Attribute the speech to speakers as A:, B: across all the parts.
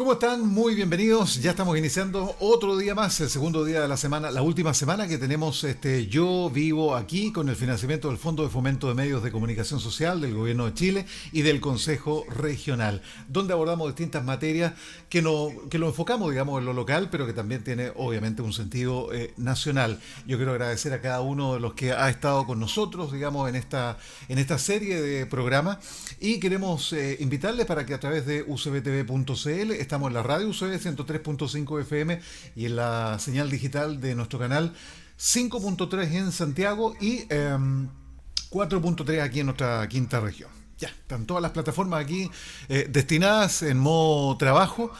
A: ¿Cómo están? Muy bienvenidos. Ya estamos iniciando otro día más, el segundo día de la semana, la última semana que tenemos Yo Vivo Aquí con el financiamiento del Fondo de Fomento de Medios de Comunicación Social del Gobierno de Chile y del Consejo Regional, donde abordamos distintas materias que lo enfocamos, digamos, en lo local, pero que también tiene obviamente un sentido nacional. Yo quiero agradecer a cada uno de los que ha estado con nosotros, digamos, en esta serie de programas y queremos invitarles para que a través de ucbtv.cl estamos en la radio UCB 103.5 FM y en la señal digital de nuestro canal 5.3 en Santiago y 4.3 aquí en nuestra quinta región. Ya, están todas las plataformas aquí destinadas en modo trabajo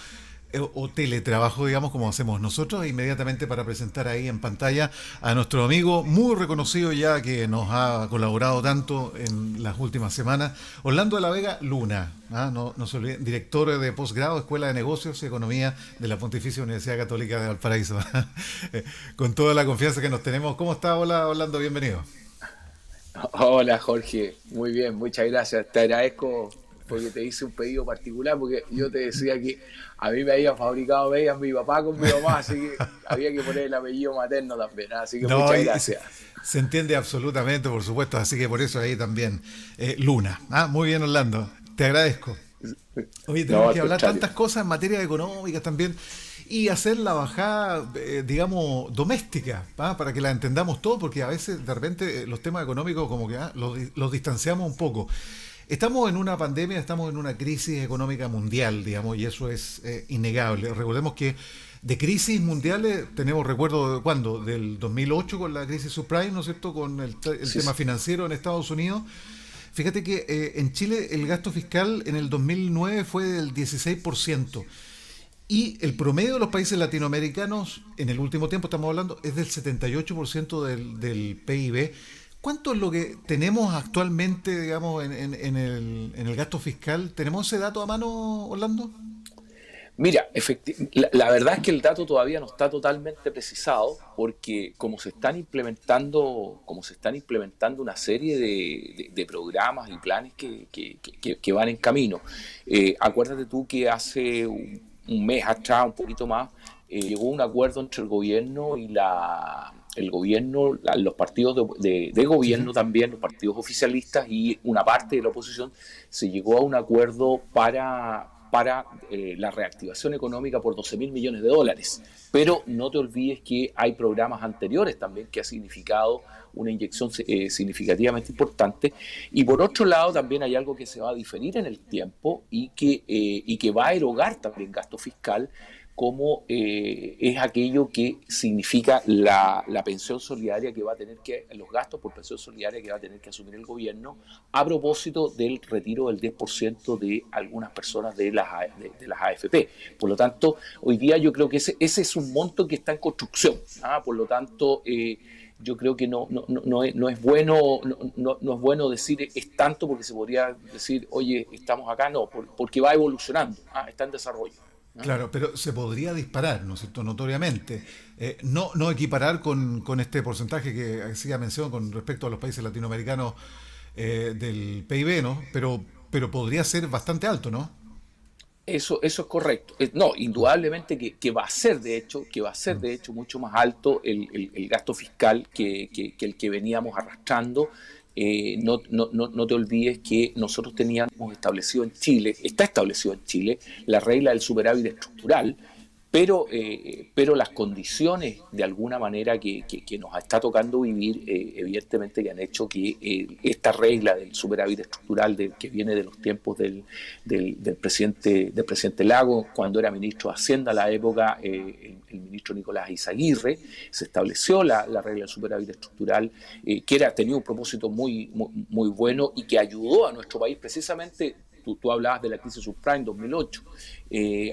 A: o teletrabajo, digamos, como hacemos nosotros, inmediatamente para presentar ahí en pantalla a nuestro amigo muy reconocido ya que nos ha colaborado tanto en las últimas semanas, Orlando de la Vega Luna, no se olviden, director de posgrado, Escuela de Negocios y Economía de la Pontificia Universidad Católica de Valparaíso. Con toda la confianza que nos tenemos. ¿Cómo está? Hola, Orlando, bienvenido.
B: Hola Jorge, muy bien, muchas gracias. Te agradezco porque te hice un pedido particular, porque yo te decía que a mí me había fabricado medias mi papá con mi mamá, así que había que poner el apellido materno también, así que
A: No,
B: muchas gracias.
A: se entiende absolutamente, por supuesto, así que por eso ahí también Luna. Muy bien, Orlando, te agradezco. Oye,
B: No,
A: tenemos
B: al
A: que hablar
B: contrario.
A: tantas cosas en materia económica también y hacer la bajada, digamos, doméstica, para que la entendamos todo, porque a veces de repente los temas económicos como que los distanciamos un poco. Estamos en una pandemia, estamos en una crisis económica mundial, digamos, y eso es innegable. Recordemos que de crisis mundiales tenemos recuerdo de cuándo, del 2008 con la crisis subprime, ¿no es cierto?, con el
B: Sí,
A: tema
B: sí.
A: financiero en Estados Unidos. Fíjate que en Chile el gasto fiscal en el 2009 fue del 16% y el promedio de los países latinoamericanos en el último tiempo, estamos hablando, es del 78% del PIB. ¿Cuánto es lo que tenemos actualmente, digamos, en el gasto fiscal? ¿Tenemos ese dato a mano, Orlando?
B: Mira, la verdad es que el dato todavía no está totalmente precisado porque como se están implementando una serie de programas y planes que van en camino. Acuérdate tú que hace un mes atrás, un poquito más, llegó un acuerdo entre el gobierno y el gobierno, los partidos de
A: Sí, sí.
B: gobierno también, los partidos oficialistas y una parte de la oposición, se llegó a un acuerdo para la reactivación económica por 12 mil millones de dólares. Pero no te olvides que hay programas anteriores también que ha significado una inyección significativamente importante. Y por otro lado, también hay algo que se va a diferir en el tiempo y que va a erogar también gasto fiscal, como es aquello que significa la pensión solidaria que va a tener que, los gastos por pensión solidaria que va a tener que asumir el gobierno a propósito del retiro del 10% de algunas personas de las AFP. Por lo tanto, hoy día yo creo que ese es un monto que está en construcción. Por lo tanto, yo creo que no es bueno, no es bueno decir es tanto, porque se podría decir, oye, estamos acá, no, porque va evolucionando, está en desarrollo. ¿Ah?
A: Claro, pero se podría disparar, ¿no es cierto?, notoriamente. No equiparar con este porcentaje que hacía mención con respecto a los países latinoamericanos del PIB, ¿no? Pero podría ser bastante alto, ¿no?
B: Eso es correcto. No, indudablemente que va a ser de hecho, mucho más alto el gasto fiscal que el que veníamos arrastrando. No te olvides que nosotros teníamos establecido en Chile, está establecido en Chile, la regla del superávit estructural, pero las condiciones de alguna manera que nos está tocando vivir, evidentemente que han hecho que esta regla del superávit estructural que viene de los tiempos del presidente Lago, cuando era ministro de Hacienda a la época, el ministro Nicolás Izaguirre, se estableció la regla del superávit estructural, tenía un propósito muy bueno y que ayudó a nuestro país precisamente. Tú hablabas de la crisis subprime 2008,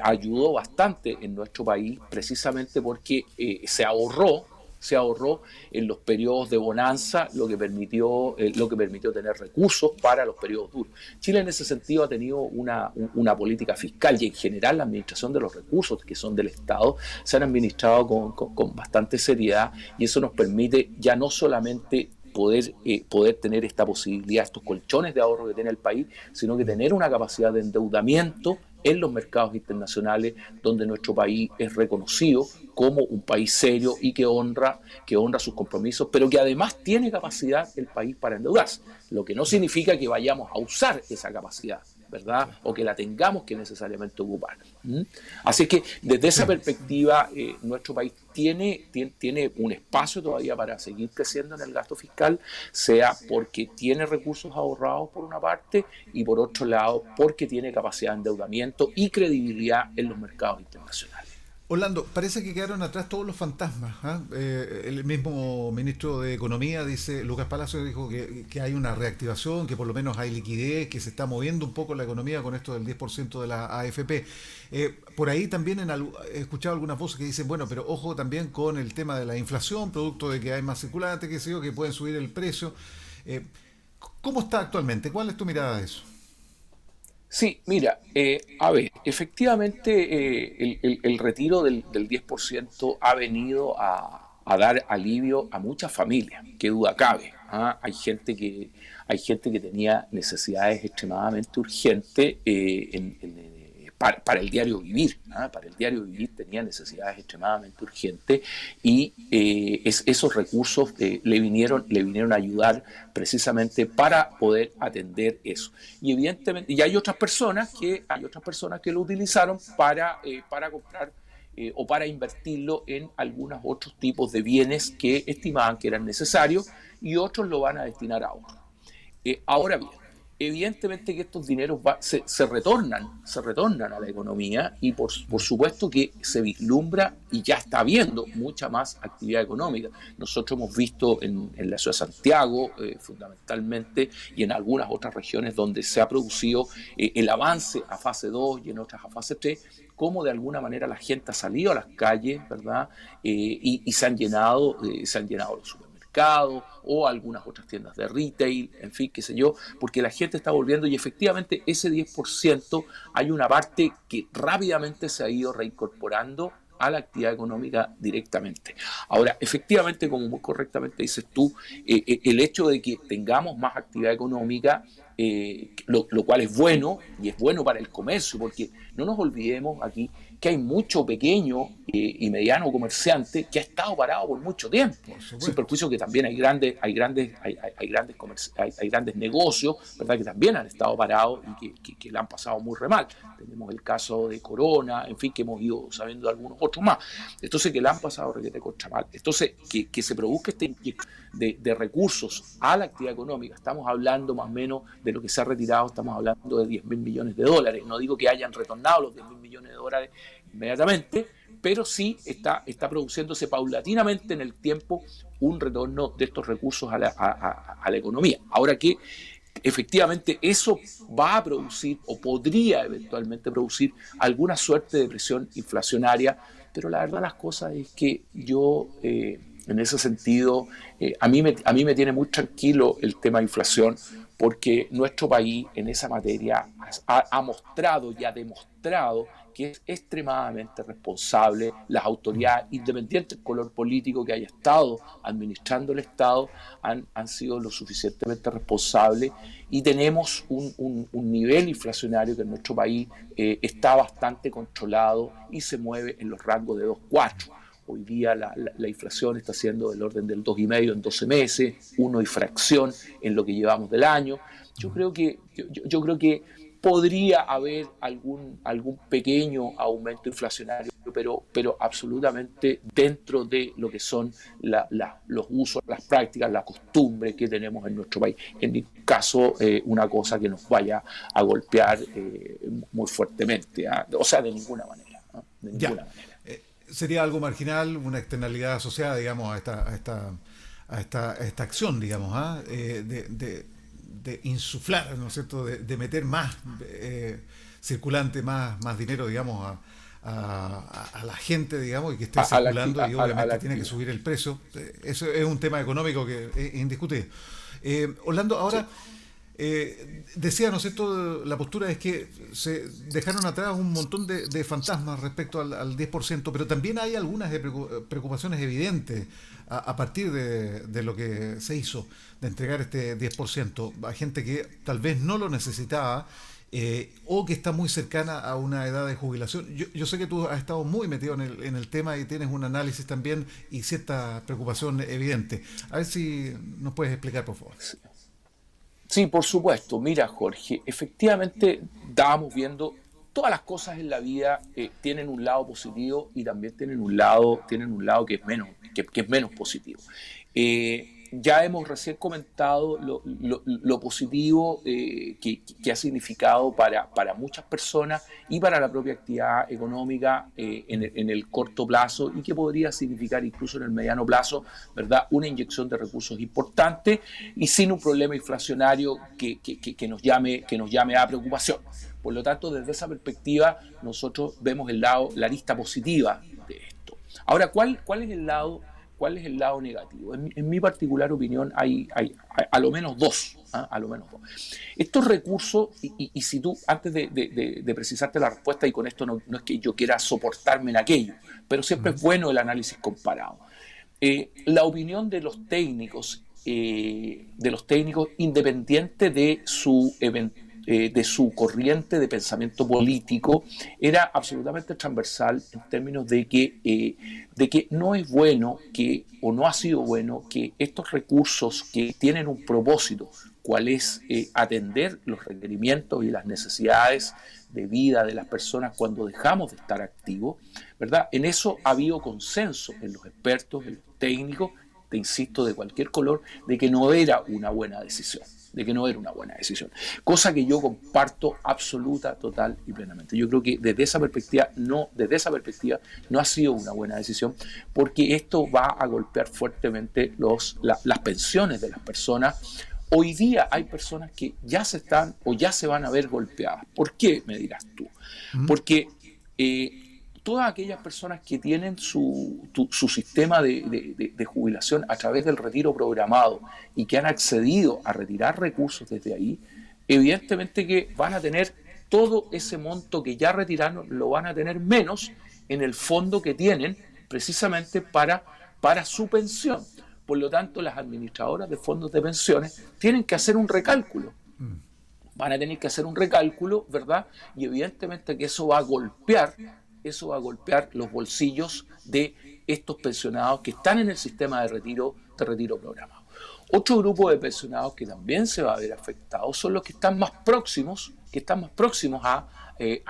B: ayudó bastante en nuestro país precisamente porque se ahorró en los periodos de bonanza, lo que permitió tener recursos para los periodos duros. Chile en ese sentido ha tenido una política fiscal y en general la administración de los recursos que son del Estado se han administrado con bastante seriedad, y eso nos permite ya no solamente poder tener esta posibilidad, estos colchones de ahorro que tiene el país, sino que tener una capacidad de endeudamiento en los mercados internacionales, donde nuestro país es reconocido como un país serio y que honra sus compromisos, pero que además tiene capacidad el país para endeudarse, lo que no significa que vayamos a usar esa capacidad, ¿verdad? O que la tengamos que necesariamente ocupar. Así que desde esa perspectiva, nuestro país tiene un espacio todavía para seguir creciendo en el gasto fiscal, sea porque tiene recursos ahorrados por una parte y por otro lado porque tiene capacidad de endeudamiento y credibilidad en los mercados internacionales.
A: Orlando, parece que quedaron atrás todos los fantasmas. ¿Ah? El mismo ministro de Economía dice, Lucas Palacio dijo que hay una reactivación, que por lo menos hay liquidez, que se está moviendo un poco la economía con esto del 10% de la AFP. Por ahí también he escuchado algunas voces que dicen, bueno, pero ojo también con el tema de la inflación, producto de que hay más circulante, que sé yo, que pueden subir el precio. ¿Cómo está actualmente? ¿Cuál es tu mirada de eso?
B: Sí, mira, a ver, efectivamente el retiro del 10% ha venido a dar alivio a muchas familias, qué duda cabe. ¿Ah? Hay gente que tenía necesidades extremadamente urgentes para el diario vivir. ¿Ah? Para el diario vivir tenía necesidades extremadamente urgentes y esos recursos le vinieron a ayudar precisamente para poder atender eso. Y evidentemente, y hay otras personas que lo utilizaron para comprar o para invertirlo en algunos otros tipos de bienes que estimaban que eran necesarios y otros lo van a destinar a ahorro. Ahora bien, evidentemente que estos dineros se retornan a la economía y por supuesto que se vislumbra y ya está habiendo mucha más actividad económica. Nosotros hemos visto en la ciudad de Santiago, fundamentalmente, y en algunas otras regiones donde se ha producido el avance a fase 2 y en otras a fase 3, cómo de alguna manera la gente ha salido a las calles, ¿verdad? Y se han llenado los supermercados o algunas otras tiendas de retail, en fin, qué sé yo, porque la gente está volviendo y efectivamente ese 10% hay una parte que rápidamente se ha ido reincorporando a la actividad económica directamente. Ahora, efectivamente, como muy correctamente dices tú, el hecho de que tengamos más actividad económica, lo cual es bueno, y es bueno para el comercio, porque no nos olvidemos aquí que hay mucho pequeño y mediano comerciante que ha estado parado por mucho tiempo, sin perjuicio que también hay grandes negocios, ¿verdad?, que también han estado parados y que la han pasado muy re mal. Tenemos el caso de Corona, en fin, que hemos ido sabiendo de algunos otros más. Entonces, que la han pasado requete contra mal. Entonces, que se produzca este inyecto de recursos a la actividad económica. Estamos hablando más o menos de lo que se ha retirado, estamos hablando de 10.000 millones de dólares. No digo que hayan retornado los 10.000 millones de dólares inmediatamente, pero sí está produciéndose paulatinamente en el tiempo un retorno de estos recursos a la economía. Ahora que efectivamente eso va a producir o podría eventualmente producir alguna suerte de presión inflacionaria, pero la verdad las cosas es que yo en ese sentido a mí me tiene muy tranquilo el tema de inflación, porque nuestro país en esa materia ha mostrado y ha demostrado que es extremadamente responsable. Las autoridades, independientes del color político que haya estado administrando el Estado, han sido lo suficientemente responsables y tenemos un nivel inflacionario que en nuestro país está bastante controlado y se mueve en los rangos de 2,4. Hoy día la inflación está siendo del orden del 2,5 en 12 meses, 1 y fracción en lo que llevamos del año. Yo creo que podría haber algún pequeño aumento inflacionario, pero absolutamente dentro de lo que son los usos, las prácticas, la costumbre que tenemos en nuestro país. En mi caso, una cosa que nos vaya a golpear muy fuertemente, ¿eh? O sea, de ninguna manera, ¿no? De ninguna manera.
A: Sería algo marginal, una externalidad asociada, digamos, a esta acción, digamos, de insuflar, ¿no es cierto?, de meter más circulante, más dinero, digamos, a la gente, digamos, y que esté circulando y obviamente tiene que subir el precio. Eso es un tema económico que es indiscutible. Orlando, ahora... decía, ¿no es cierto?, la postura es que se dejaron atrás un montón de fantasmas respecto al 10%, pero también hay algunas preocupaciones evidentes a partir de lo que se hizo, de entregar este 10% a gente que tal vez no lo necesitaba o que está muy cercana a una edad de jubilación. Yo sé que tú has estado muy metido en el tema y tienes un análisis también y cierta preocupación evidente. A ver si nos puedes explicar, por favor.
B: Sí, por supuesto. Mira, Jorge, efectivamente estábamos viendo todas las cosas en la vida tienen un lado positivo y también tienen un lado que es menos positivo. Ya hemos recién comentado lo positivo que ha significado para muchas personas y para la propia actividad económica en el corto plazo y que podría significar incluso en el mediano plazo, ¿verdad? Una inyección de recursos importante y sin un problema inflacionario que nos llame a preocupación. Por lo tanto, desde esa perspectiva, nosotros vemos la arista positiva de esto. Ahora, ¿cuál es el lado? ¿Cuál es el lado negativo? En mi particular opinión hay a lo menos dos. A lo menos dos. Estos recursos, y si tú, antes de precisarte la respuesta, y con esto no es que yo quiera soportarme en aquello, pero siempre es bueno el análisis comparado. La opinión de los técnicos independiente de su corriente de pensamiento político, era absolutamente transversal en términos de que no es bueno o no ha sido bueno que estos recursos que tienen un propósito, cuál es atender los requerimientos y las necesidades de vida de las personas cuando dejamos de estar activos, ¿verdad? En eso ha habido consenso en los expertos, en los técnicos, te insisto, de cualquier color, de que no era una buena decisión. Cosa que yo comparto absoluta, total y plenamente. Yo creo que desde esa perspectiva no ha sido una buena decisión, porque esto va a golpear fuertemente las pensiones de las personas. Hoy día hay personas que ya se están o ya se van a ver golpeadas. ¿Por qué, me dirás tú? Porque todas aquellas personas que tienen su sistema de jubilación a través del retiro programado y que han accedido a retirar recursos desde ahí, evidentemente que van a tener todo ese monto que ya retiraron, lo van a tener menos en el fondo que tienen precisamente para su pensión. Por lo tanto, las administradoras de fondos de pensiones tienen que hacer un recálculo. Van a tener que hacer un recálculo, ¿verdad? Y evidentemente que eso va a golpear los bolsillos de estos pensionados que están en el sistema de retiro programado. Otro grupo de pensionados que también se va a ver afectado son los que están más próximos a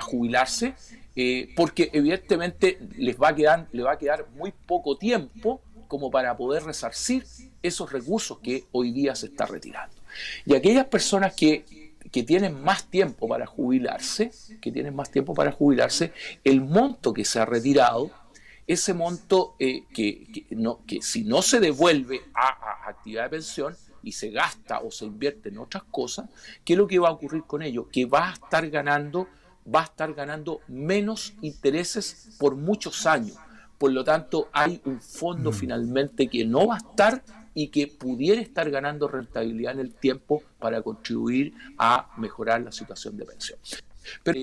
B: jubilarse, porque evidentemente le va a quedar muy poco tiempo como para poder resarcir esos recursos que hoy día se está retirando. Y aquellas personas que tienen más tiempo para jubilarse, el monto que se ha retirado, ese monto que si no se devuelve a actividad de pensión y se gasta o se invierte en otras cosas, ¿qué es lo que va a ocurrir con ello? Que va a estar ganando menos intereses por muchos años. Por lo tanto, hay un fondo finalmente que no va a estar y que pudiera estar ganando rentabilidad en el tiempo para contribuir a mejorar la situación de pensión. Pero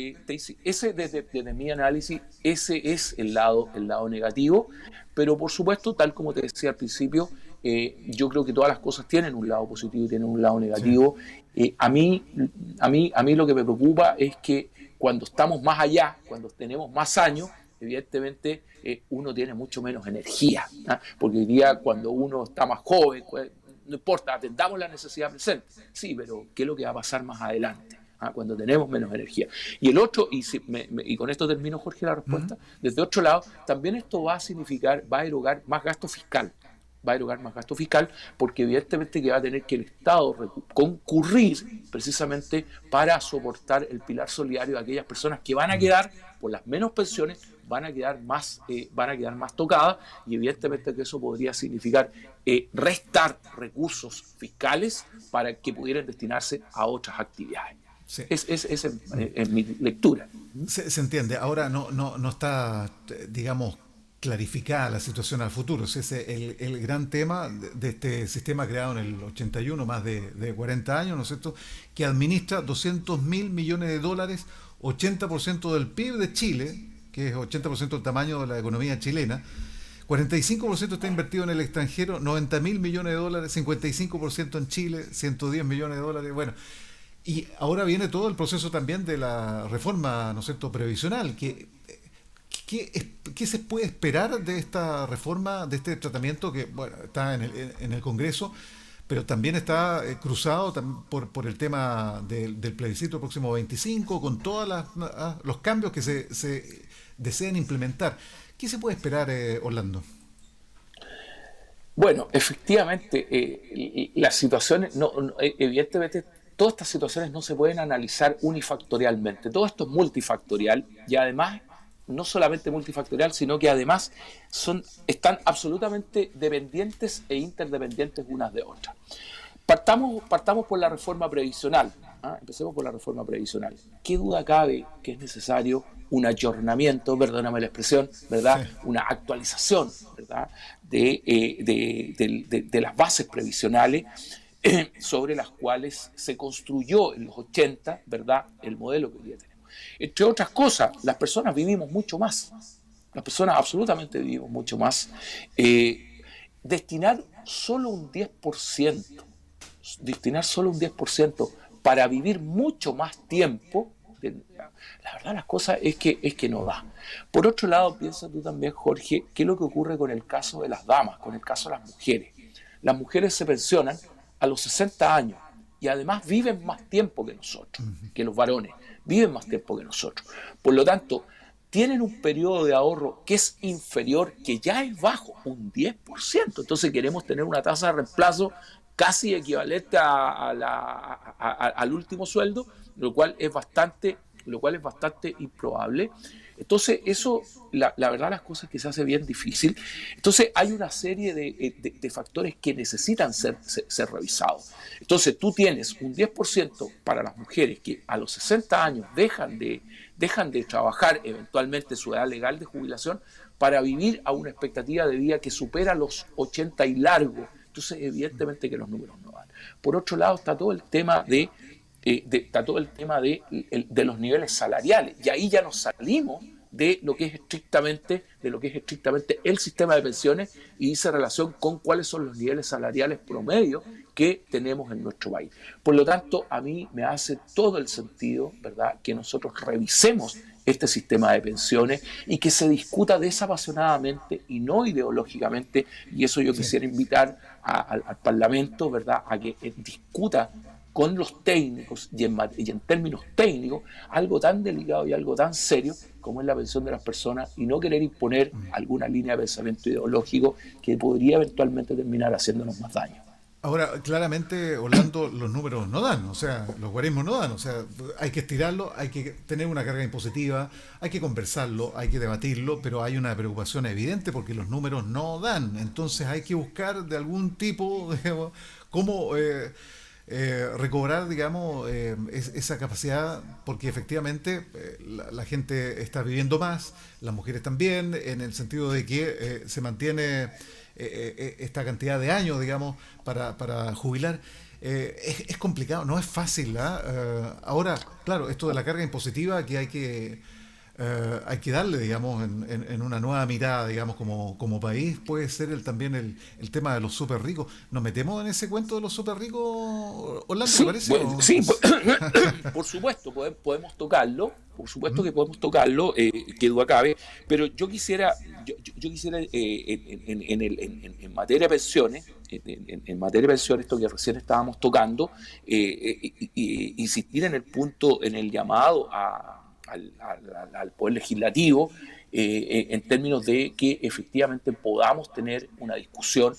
B: ese desde mi análisis, ese es el lado negativo, pero por supuesto, tal como te decía al principio, yo creo que todas las cosas tienen un lado positivo y tienen un lado negativo. A mí lo que me preocupa es que cuando estamos más allá, cuando tenemos más años, evidentemente uno tiene mucho menos energía, porque hoy día cuando uno está más joven, pues, no importa, atendamos la necesidad presente, sí, pero ¿qué es lo que va a pasar más adelante? Cuando tenemos menos energía. Y el otro, y con esto termino, Jorge, la respuesta, desde otro lado, también esto va a erogar más gasto fiscal. Porque evidentemente que va a tener que el Estado concurrir precisamente para soportar el pilar solidario de aquellas personas que van a quedar por las menos pensiones, van a quedar más tocadas, y evidentemente que eso podría significar restar recursos fiscales para que pudieran destinarse a otras actividades. Sí. Esa es mi lectura.
A: Se entiende. Ahora no está, digamos, clarificada la situación al futuro. Ese es el gran tema de este sistema creado en el 81, más de 40 años, ¿no es cierto?, que administra 200.000 millones de dólares, 80% del PIB de Chile, que es 80% del tamaño de la economía chilena. 45% está invertido en el extranjero, 90.000 millones de dólares, 55% en Chile, 110 millones de dólares. Bueno, Y ahora viene todo el proceso también de la reforma, ¿no es cierto?, previsional. ¿Qué se puede esperar de esta reforma, de este tratamiento que, bueno, está en el Congreso, pero también está cruzado por el tema del plebiscito próximo 25, con todos los cambios que se desean implementar? ¿Qué se puede esperar, Orlando?
B: Bueno, efectivamente, las situaciones, evidentemente, todas estas situaciones no se pueden analizar unifactorialmente. Todo esto es multifactorial y además, no solamente multifactorial, sino que además están absolutamente dependientes e interdependientes unas de otras. Partamos por la reforma previsional. Empecemos por la reforma previsional. ¿Qué duda cabe que es necesario un ayornamiento, perdóname la expresión, ¿verdad?
A: Sí.
B: Una actualización, ¿verdad? De las bases previsionales sobre las cuales se construyó en los 80, ¿verdad? El modelo que hoy día tenemos. Entre otras cosas, las personas vivimos mucho más. Las personas absolutamente vivimos mucho más. Destinar solo un 10%, destinar solo un 10% para vivir mucho más tiempo, la verdad las cosas es que no da. Por otro lado, piensa tú también, Jorge, qué es lo que ocurre con el caso de las damas, con el caso de las mujeres. Las mujeres se pensionan a los 60 años y además viven más tiempo que nosotros, que los varones, viven más tiempo que nosotros. Por lo tanto, tienen un periodo de ahorro que es inferior, que ya es bajo, un 10%. Entonces queremos tener una tasa de reemplazo casi equivalente al último sueldo, lo cual es bastante improbable. Entonces, eso, la verdad, las cosas que se hace bien difícil. Entonces, hay una serie de factores que necesitan ser revisados. Entonces, tú tienes un 10% para las mujeres que a los 60 años dejan de trabajar, eventualmente su edad legal de jubilación, para vivir a una expectativa de vida que supera los 80 y largo. Entonces, evidentemente que los números no van. Por otro lado, está todo el tema de los niveles salariales. Y ahí ya nos salimos de lo que es estrictamente el sistema de pensiones y dice relación con cuáles son los niveles salariales promedio que tenemos en nuestro país. Por lo tanto, a mí me hace todo el sentido, ¿verdad?, que nosotros revisemos este sistema de pensiones y que se discuta desapasionadamente y no ideológicamente, y eso yo quisiera invitar al Parlamento, ¿verdad?, a que discuta con los técnicos y en términos técnicos algo tan delicado y algo tan serio como es la pensión de las personas y no querer imponer alguna línea de pensamiento ideológico que podría eventualmente terminar haciéndonos más daño.
A: Ahora, claramente, Orlando, los números no dan, o sea, los guarismos no dan, o sea, hay que estirarlo, hay que tener una carga impositiva, hay que conversarlo, hay que debatirlo, pero hay una preocupación evidente porque los números no dan, entonces hay que buscar de algún tipo, digamos, cómo recobrar, digamos, esa capacidad, porque efectivamente la gente está viviendo más, las mujeres también, en el sentido de que se mantiene esta cantidad de años, digamos, para jubilar. Es complicado, no es fácil. Ahora, claro, esto de la carga impositiva que hay que darle, digamos, en una nueva mirada, digamos, como país, puede ser también el tema de los súper ricos. ¿Nos metemos en ese cuento de los súper ricos, Orlando, te
B: Sí,
A: parece?
B: bueno, sí, por supuesto, podemos tocarlo, por supuesto que podemos tocarlo, que duda cabe, pero yo quisiera en materia de pensiones, en materia de pensiones, esto que recién estábamos tocando, insistir en el punto, en el llamado al Poder Legislativo, en términos de que efectivamente podamos tener una discusión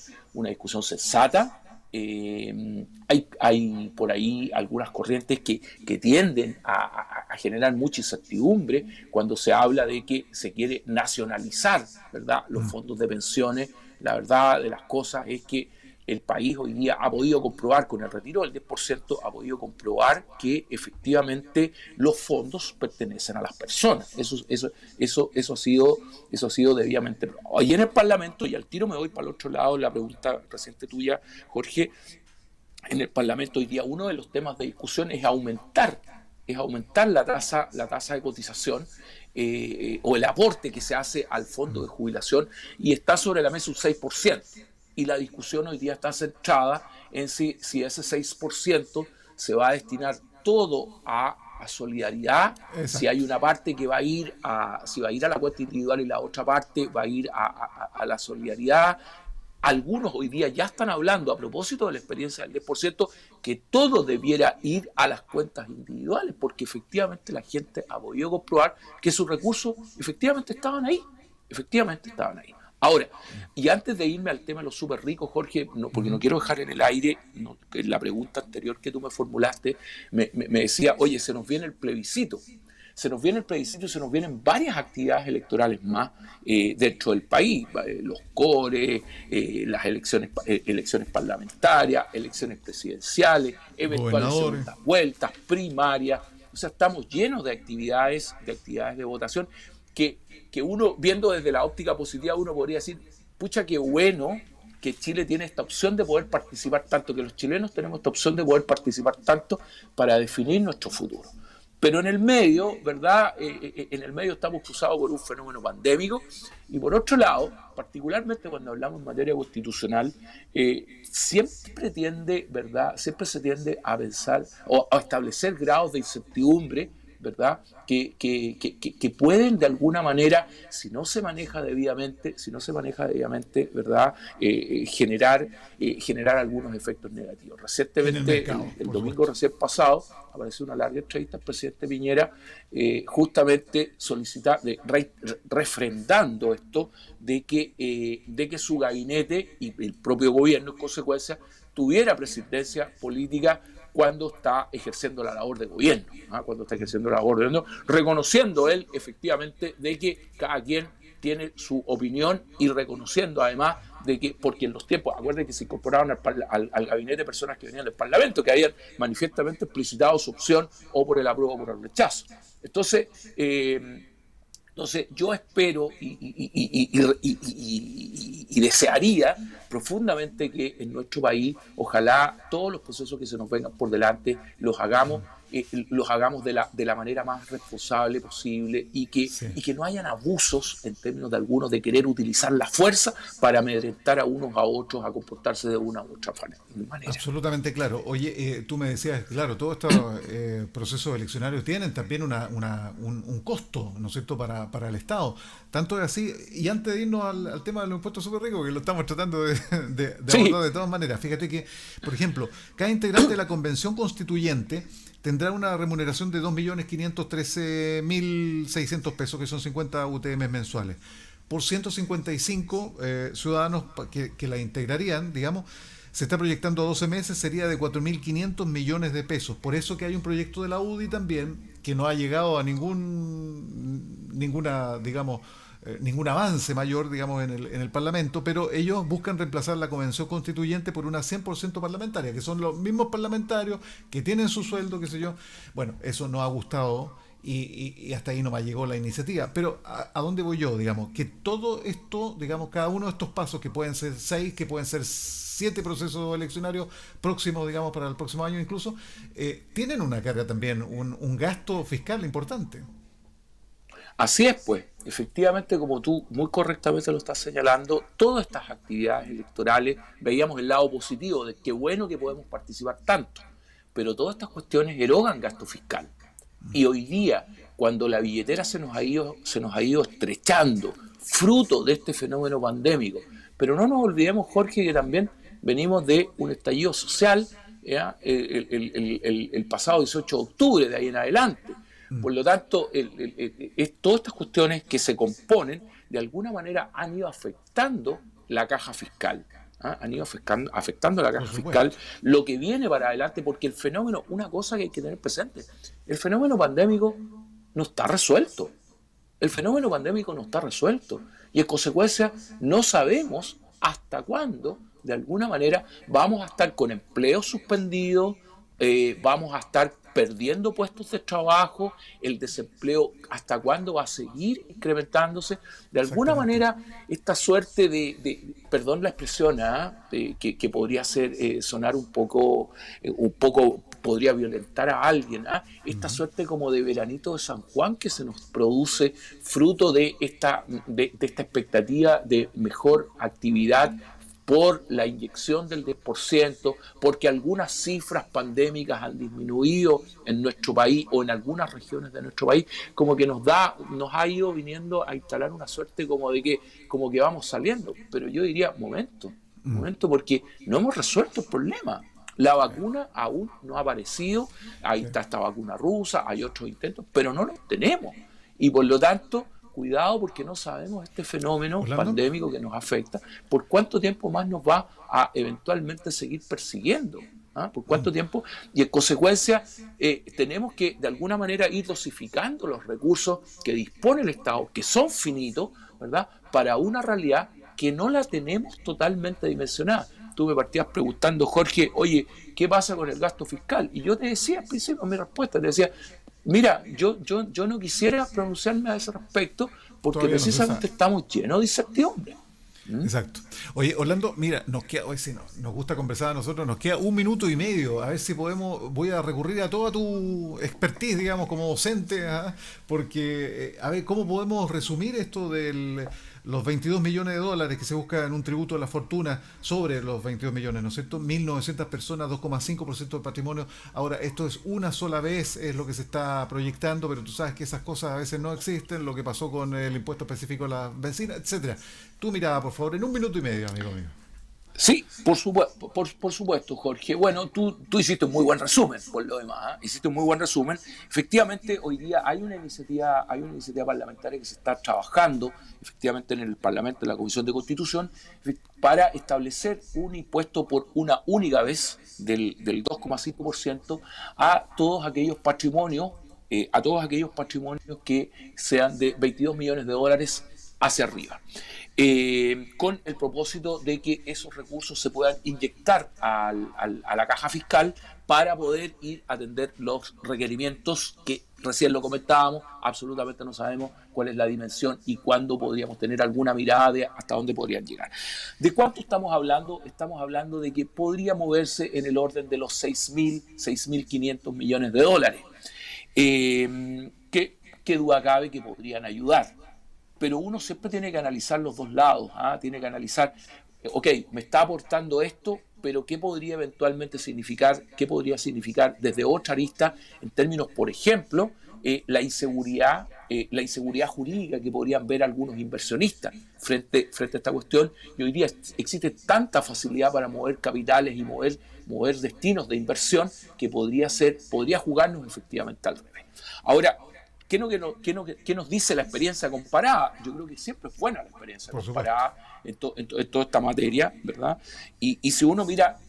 B: sensata. Hay por ahí algunas corrientes que tienden a generar mucha incertidumbre cuando se habla de que se quiere nacionalizar, ¿verdad?, los fondos de pensiones. La verdad de las cosas es que el país hoy día ha podido comprobar, con el retiro del 10%, ha podido comprobar que efectivamente los fondos pertenecen a las personas. Eso ha sido debidamente probado. Y en el Parlamento, y al tiro me voy para el otro lado, la pregunta reciente tuya, Jorge, en el Parlamento hoy día uno de los temas de discusión es aumentar la tasa de cotización o el aporte que se hace al fondo de jubilación, y está sobre la mesa un 6%. Y la discusión hoy día está centrada en si ese 6% se va a destinar todo a solidaridad.
A: Exacto.
B: Si hay una parte que va a ir si va a ir a la cuenta individual y la otra parte va a ir a la solidaridad. Algunos hoy día ya están hablando, a propósito de la experiencia del 10%, que todo debiera ir a las cuentas individuales, porque efectivamente la gente ha podido comprobar que sus recursos efectivamente estaban ahí. Ahora, y antes de irme al tema de los súper ricos, Jorge, porque no quiero dejar en el aire, la pregunta anterior que tú me formulaste, me decía, oye, se nos viene el plebiscito. Se nos viene el plebiscito y se nos vienen varias actividades electorales más dentro del país, los cores, las elecciones parlamentarias, elecciones presidenciales, eventuales segundas vueltas, primarias. O sea, estamos llenos de actividades de votación que uno, viendo desde la óptica positiva, uno podría decir, pucha, qué bueno que Chile tiene esta opción de poder participar tanto, que los chilenos tenemos esta opción de poder participar tanto para definir nuestro futuro. Pero en el medio, ¿verdad? En el medio estamos cruzados por un fenómeno pandémico y por otro lado, particularmente cuando hablamos en materia constitucional, siempre tiende, ¿verdad? Siempre se tiende a pensar o a establecer grados de incertidumbre, ¿verdad? Que pueden de alguna manera, si no se maneja debidamente, ¿verdad? Generar algunos efectos negativos. Recientemente, el domingo recién pasado, apareció una larga entrevista al presidente Piñera, justamente refrendando esto de que su gabinete y el propio gobierno, en consecuencia, tuviera presidencia política cuando está ejerciendo la labor de gobierno, reconociendo él efectivamente de que cada quien tiene su opinión y reconociendo además de que, porque en los tiempos, acuérdense que se incorporaron al gabinete personas que venían del Parlamento, que habían manifiestamente explicitado su opción o por el apruebo o por el rechazo. Entonces yo espero y desearía profundamente que en nuestro país, ojalá todos los procesos que se nos vengan por delante los hagamos de la manera más responsable posible y que no hayan abusos en términos de algunos de querer utilizar la fuerza para amedrentar a unos a otros a comportarse de una u otra manera.
A: Absolutamente claro. Oye, tú me decías, claro, todos estos procesos eleccionarios tienen también un costo, ¿no es cierto?, para el Estado. Tanto es así, y antes de irnos al tema de los impuestos súper ricos, que lo estamos tratando de abordar de todas maneras, fíjate que, por ejemplo, cada integrante de la Convención Constituyente tendrá una remuneración de 2.513.600 pesos, que son 50 UTM mensuales. Por 155 ciudadanos que la integrarían, digamos, se está proyectando a 12 meses, sería de 4.500 millones de pesos. Por eso que hay un proyecto de la UDI también, que no ha llegado a ningún avance mayor, digamos, en el Parlamento, pero ellos buscan reemplazar la Convención Constituyente por una 100% parlamentaria, que son los mismos parlamentarios que tienen su sueldo, qué sé yo. Bueno, eso no ha gustado y hasta ahí no me llegó la iniciativa. Pero ¿a dónde voy yo? Digamos, que todo esto, digamos, cada uno de estos pasos, que pueden ser 6, que pueden ser 7 procesos eleccionarios próximos, digamos, para el próximo año incluso, tienen una carga también, un gasto fiscal importante.
B: Así es, pues, efectivamente, como tú muy correctamente lo estás señalando, todas estas actividades electorales, veíamos el lado positivo de qué bueno que podemos participar tanto, pero todas estas cuestiones erogan gasto fiscal. Y hoy día, cuando la billetera se nos ha ido estrechando, fruto de este fenómeno pandémico, pero no nos olvidemos, Jorge, que también venimos de un estallido social, el pasado 18 de octubre, de ahí en adelante. Por lo tanto, todas estas cuestiones que se componen, de alguna manera han ido afectando la caja fiscal. Han ido afectando la caja fiscal, lo que viene para adelante, porque el fenómeno, una cosa que hay que tener presente, el fenómeno pandémico no está resuelto. Y en consecuencia no sabemos hasta cuándo, de alguna manera, vamos a estar con empleos suspendidos, vamos a estar perdiendo puestos de trabajo, el desempleo hasta cuándo va a seguir incrementándose. De alguna manera, esta suerte perdón la expresión, que podría sonar un poco, podría violentar a alguien, esta suerte como de veranito de San Juan que se nos produce fruto de esta expectativa de mejor actividad por la inyección del 10%, porque algunas cifras pandémicas han disminuido en nuestro país o en algunas regiones de nuestro país, como que nos ha ido viniendo a instalar una suerte como que vamos saliendo. Pero yo diría, momento, porque no hemos resuelto el problema. La vacuna aún no ha aparecido, ahí está esta vacuna rusa, hay otros intentos, pero no los tenemos. Y por lo tanto, cuidado, porque no sabemos este fenómeno pandémico que nos afecta, por cuánto tiempo más nos va a eventualmente seguir persiguiendo. ¿Por cuánto tiempo? Y en consecuencia tenemos que de alguna manera ir dosificando los recursos que dispone el Estado, que son finitos, ¿verdad?, para una realidad que no la tenemos totalmente dimensionada. Tú me partías preguntando, Jorge, oye, ¿qué pasa con el gasto fiscal? Y yo te decía al principio, mi respuesta, te decía, mira, yo no quisiera pronunciarme a ese respecto porque todavía precisamente estamos llenos de incertidumbre.
A: Exacto. Oye, Orlando, mira, nos queda, hoy sí, nos gusta conversar a nosotros, nos queda 1 minuto y medio, a ver si podemos, voy a recurrir a toda tu expertise, digamos, como docente, porque, a ver, ¿cómo podemos resumir esto de los 22 millones de dólares que se busca en un tributo a la fortuna sobre los 22 millones, ¿no es cierto? 1.900 personas, 2,5% del patrimonio. Ahora, esto es una sola vez, es lo que se está proyectando, pero tú sabes que esas cosas a veces no existen, lo que pasó con el impuesto específico a la benzina, etcétera. Tu mirada, por favor, en 1 minuto y medio, amigo mío.
B: Sí, por supuesto, Jorge. Bueno, tú hiciste un muy buen resumen, por lo demás, hiciste un muy buen resumen. Efectivamente, hoy día hay una iniciativa parlamentaria que se está trabajando, efectivamente, en el Parlamento, en la Comisión de Constitución, para establecer un impuesto por una única vez del 2,5% a todos aquellos patrimonios, que sean de 22 millones de dólares hacia arriba. Con el propósito de que esos recursos se puedan inyectar a la caja fiscal para poder ir a atender los requerimientos que recién lo comentábamos, absolutamente no sabemos cuál es la dimensión y cuándo podríamos tener alguna mirada de hasta dónde podrían llegar. ¿De cuánto estamos hablando? Estamos hablando de que podría moverse en el orden de los 6.500 millones de dólares. ¿Qué duda cabe que podrían ayudar? Pero uno siempre tiene que analizar los dos lados, tiene que analizar, ok, me está aportando esto, pero ¿qué podría eventualmente significar? ¿Qué podría significar desde otra arista en términos, por ejemplo, la inseguridad jurídica que podrían ver algunos inversionistas frente a esta cuestión? Y hoy día existe tanta facilidad para mover capitales y mover destinos de inversión que podría jugarnos efectivamente al revés. Ahora, ¿qué nos dice la experiencia comparada? Yo creo que siempre es buena la experiencia comparada en toda esta materia, ¿verdad? Y si uno mira,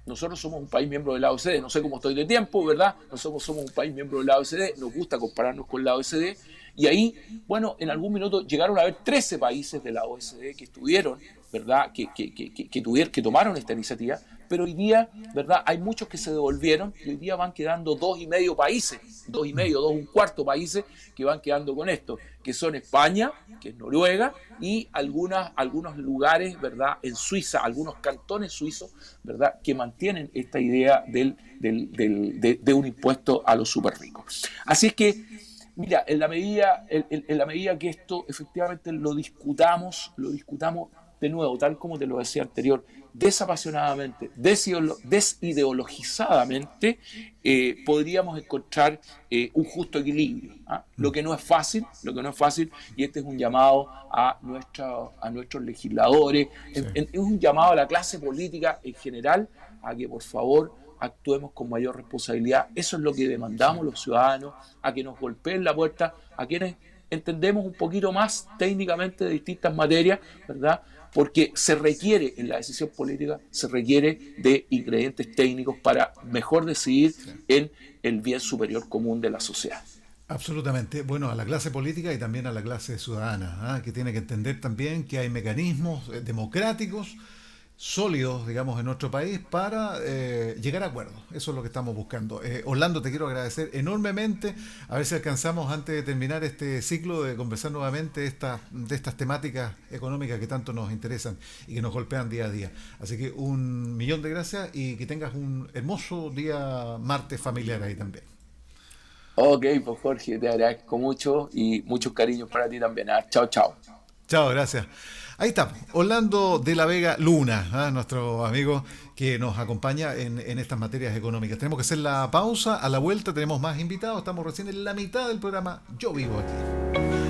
B: nosotros somos un país miembro de la OECD, no sé cómo estoy de tiempo, ¿verdad? Nosotros somos un país miembro de la OECD, nos gusta compararnos con la OECD, y ahí, bueno, en algún minuto llegaron a haber 13 países de la OECD que estuvieron, ¿verdad? Que tomaron esta iniciativa, pero hoy día, ¿verdad?, hay muchos que se devolvieron y hoy día van quedando 2,5 países, 2,5 países que van quedando con esto, que son España, que es Noruega, y algunos lugares, ¿verdad?, en Suiza, algunos cantones suizos, ¿verdad?, que mantienen esta idea de un impuesto a los súper ricos. Así es que, mira, en la medida que esto efectivamente lo discutamos de nuevo, tal como te lo decía anterior, desapasionadamente, desideologizadamente, podríamos encontrar un justo equilibrio. Lo que no es fácil, y este es un llamado a nuestros legisladores, es un llamado a la clase política en general, a que por favor actuemos con mayor responsabilidad. Eso es lo que demandamos los ciudadanos, a que nos golpeen la puerta, a quienes entendemos un poquito más técnicamente de distintas materias, ¿verdad?, porque se requiere en la decisión política, se requiere de ingredientes técnicos para mejor decidir en el bien superior común de la sociedad.
A: Absolutamente. Bueno, a la clase política y también a la clase ciudadana, que tiene que entender también que hay mecanismos democráticos sólidos, digamos, en nuestro país para llegar a acuerdos. Eso es lo que estamos buscando. Orlando, te quiero agradecer enormemente. A ver si alcanzamos, antes de terminar este ciclo, de conversar nuevamente de estas temáticas económicas que tanto nos interesan y que nos golpean día a día. Así que 1.000.000 de gracias y que tengas un hermoso día martes familiar ahí también.
B: Ok, pues Jorge, te agradezco mucho y muchos cariños para ti también. Chao, chao.
A: Chao, gracias. Ahí está, Orlando de la Vega Luna, nuestro amigo que nos acompaña en estas materias económicas. Tenemos que hacer la pausa, a la vuelta tenemos más invitados, estamos recién en la mitad del programa Yo Vivo Aquí.